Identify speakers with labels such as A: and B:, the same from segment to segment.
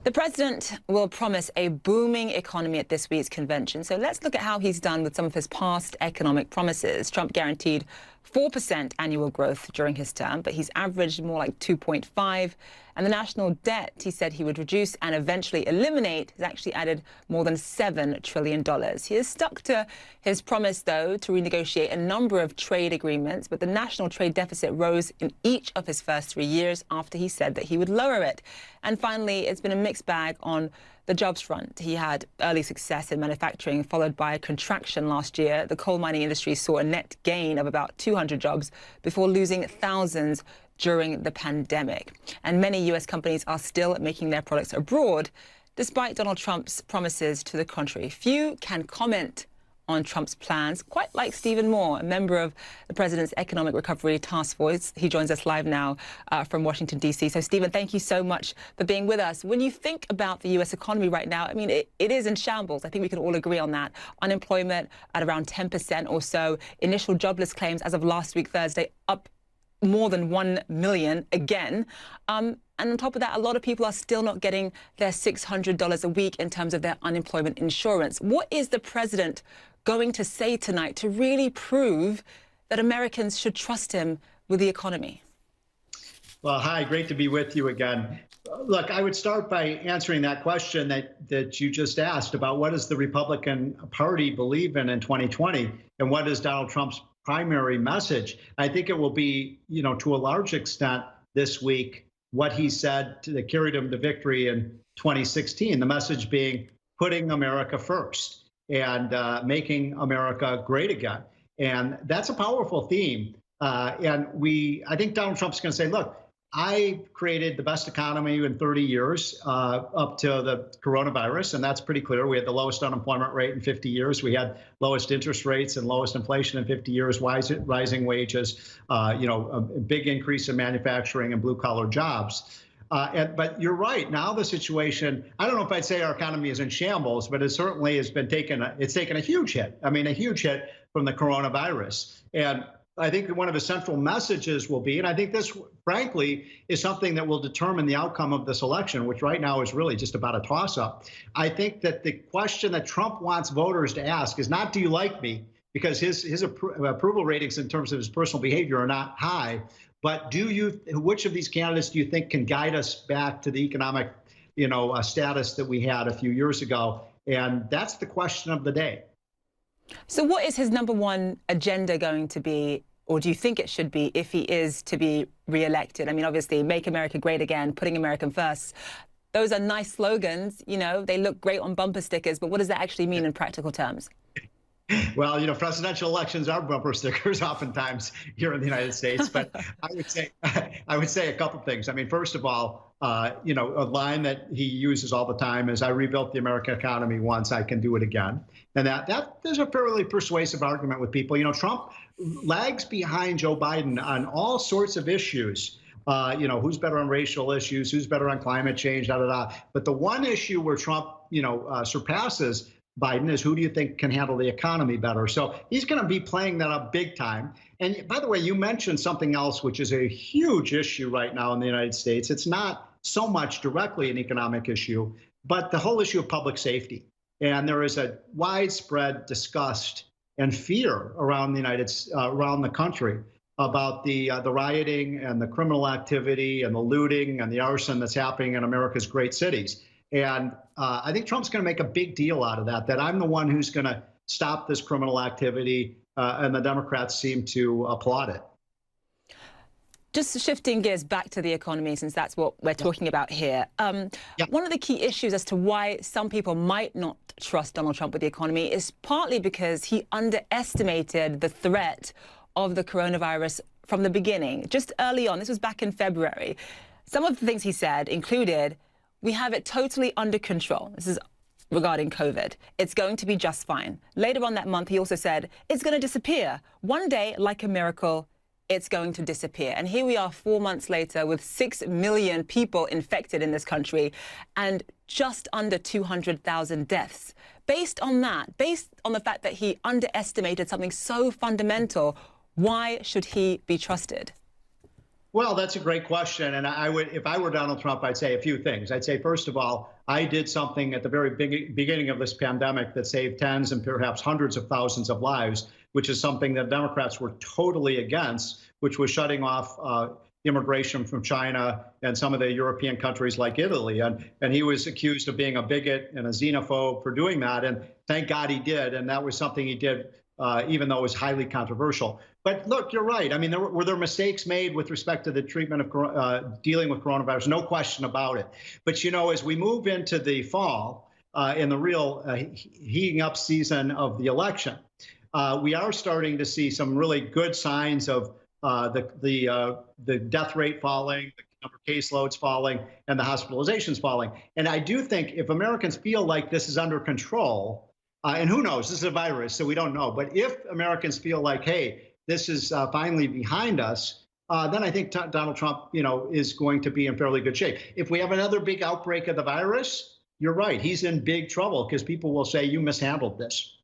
A: The president will promise a booming economy at this week's convention. So let's look at how he's done with some of his past economic promises. Trump guaranteed 4% annual growth during his term, but he's averaged more like 2.5. And the national debt he said he would reduce and eventually eliminate has actually added more than $7 trillion. He has stuck to his promise, though, to renegotiate a number of trade agreements, but the national trade deficit rose in each of his first 3 years after he said that he would lower it. And finally, it's been a mixed bag on the jobs front. He had early success in manufacturing, followed by a contraction last year. The coal mining industry saw a net gain of about 200 jobs before losing thousands during the pandemic. And many U.S. companies are still making their products abroad, despite Donald Trump's promises to the contrary. Few can comment on Trump's plans, quite like Stephen Moore, a member of the president's Economic Recovery Task Force. He joins us live now from Washington, D.C. So, Stephen, thank you so much for being with us. When you think about the U.S. economy right now, I mean, it is in shambles. I think we can all agree on that. Unemployment at around 10% or so. Initial jobless claims as of last week, Thursday, up more than 1 million again. And on top of that, a lot of people are still not getting their $600 a week in terms of their unemployment insurance. What is the president going to say tonight to really prove that Americans should trust him with the economy?
B: Well, hi, great to be with you again. Look, I would start by answering that question that you just asked about what does the Republican Party believe in 2020 and what is Donald Trump's primary message. I think it will be, to a large extent this week, what he said that carried him to victory in 2016, the message being putting America first and making America great again. And that's a powerful theme. I think Donald Trump's going to say, look, I created the best economy in 30 years up to the coronavirus, and that's pretty clear. We had the lowest unemployment rate in 50 years. We had lowest interest rates and lowest inflation in 50 years, rising wages, a big increase in manufacturing and blue-collar jobs. But you're right. Now the situation, I don't know if I'd say our economy is in shambles, but it certainly has been taken a huge hit. I mean, a huge hit from the coronavirus. And I think one of the central messages will be, and I think this, frankly, is something that will determine the outcome of this election, which right now is really just about a toss-up. I think that the question that Trump wants voters to ask is not, do you like me? Because his approval ratings in terms of his personal behavior are not high. But which of these candidates do you think can guide us back to the economic, status that we had a few years ago? And that's the question of the day.
A: So what is his number one agenda going to be, or do you think it should be, if he is to be reelected? I mean, obviously, make America great again, putting American first. Those are nice slogans, they look great on bumper stickers, but what does that actually mean in practical terms?
B: Well, presidential elections are bumper stickers oftentimes here in the United States. But I would say a couple of things. I mean, first of all, a line that he uses all the time is, I rebuilt the American economy once, I can do it again. And that is a fairly persuasive argument with people. Trump lags behind Joe Biden on all sorts of issues. Who's better on racial issues, who's better on climate change, But the one issue where Trump, surpasses Biden is, who do you think can handle the economy better? So he's going to be playing that up big time. And by the way, you mentioned something else, which is a huge issue right now in the United States. It's not so much directly an economic issue, but the whole issue of public safety. And there is a widespread disgust and fear around the country about the rioting and the criminal activity and the looting and the arson that's happening in America's great cities. And I think Trump's going to make a big deal out of that I'm the one who's going to stop this criminal activity, and the Democrats seem to applaud it.
A: Just shifting gears back to the economy, since that's what we're talking about here. One of the key issues as to why some people might not trust Donald Trump with the economy is partly because he underestimated the threat of the coronavirus from the beginning. Just early on, this was back in February, some of the things he said included, we have it totally under control. This is regarding COVID. It's going to be just fine. Later on that month, he also said, it's going to disappear. One day, like a miracle, it's going to disappear. And here we are 4 months later with 6 million people infected in this country and just under 200,000 deaths. Based on that, based on the fact that he underestimated something so fundamental, why should he be trusted?
B: Well, that's a great question. And I would, if I were Donald Trump, I'd say a few things. I'd say, first of all, I did something at the very beginning of this pandemic that saved tens and perhaps hundreds of thousands of lives, which is something that Democrats were totally against, which was shutting off immigration from China and some of the European countries like Italy. And he was accused of being a bigot and a xenophobe for doing that. And thank God he did. And that was something he did, even though it was highly controversial. But look, you're right. I mean, were there mistakes made with respect to the treatment of dealing with coronavirus? No question about it. But, you know, as we move into the fall, in the real heating up season of the election, we are starting to see some really good signs of the death rate falling, the number of caseloads falling, and the hospitalizations falling. And I do think if Americans feel like this is under control, and who knows, this is a virus, so we don't know. But if Americans feel like, hey, this is finally behind us, then I think Donald Trump, you know, is going to be in fairly good shape. If we have another big outbreak of the virus, you're right, he's in big trouble because people will say you mishandled this.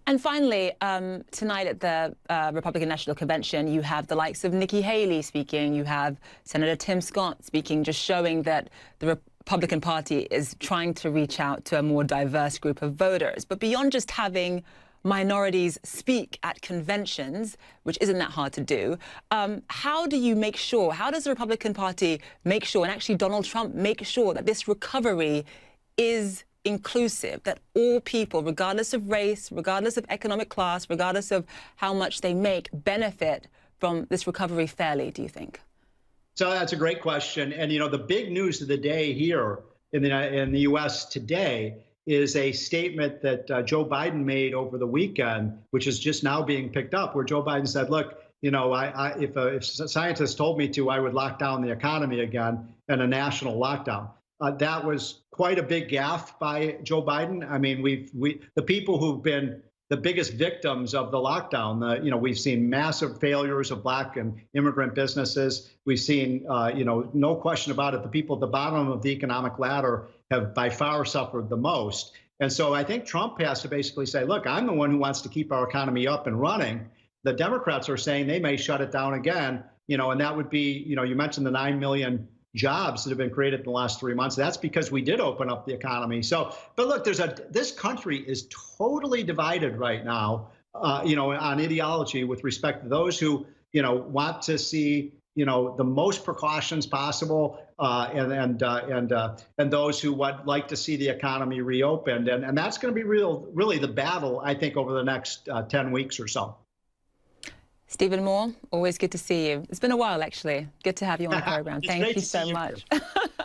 A: And finally, tonight at the Republican National Convention, you have the likes of Nikki Haley speaking. You have Senator Tim Scott speaking, just showing that the Republican Party is trying to reach out to a more diverse group of voters. But beyond just having minorities speak at conventions, which isn't that hard to do, how do you make sure, how does the Republican Party make sure, and actually Donald Trump make sure, that this recovery is inclusive, that all people, regardless of race, regardless of economic class, regardless of how much they make, benefit from this recovery fairly, do you think?
B: So that's a great question. And, you know, the big news of the day here in the U.S. today is a statement that Joe Biden made over the weekend, which is just now being picked up, where Joe Biden said, look, you know, if scientists told me to, I would lock down the economy again in a national lockdown. That was quite a big gaffe by Joe Biden. I mean, the people who've been the biggest victims of the lockdown, you know, we've seen massive failures of Black and immigrant businesses. We've seen, you know, no question about it, the people at the bottom of the economic ladder have by far suffered the most. And so I think Trump has to basically say, look, I'm the one who wants to keep our economy up and running. The Democrats are saying they may shut it down again, you know, and that would be, you know, you mentioned the 9 million jobs that have been created in the last 3 months. That's because we did open up the economy. So, but look, this country is totally divided right now, you know, on ideology with respect to those who, you know, want to see, you know, the most precautions possible, and those who would like to see the economy reopened, and that's going to be really the battle, I think, over the next 10 weeks or so.
A: Stephen Moore, always good to see you. It's been a while, actually. Good to have you on the program. Thank you so much.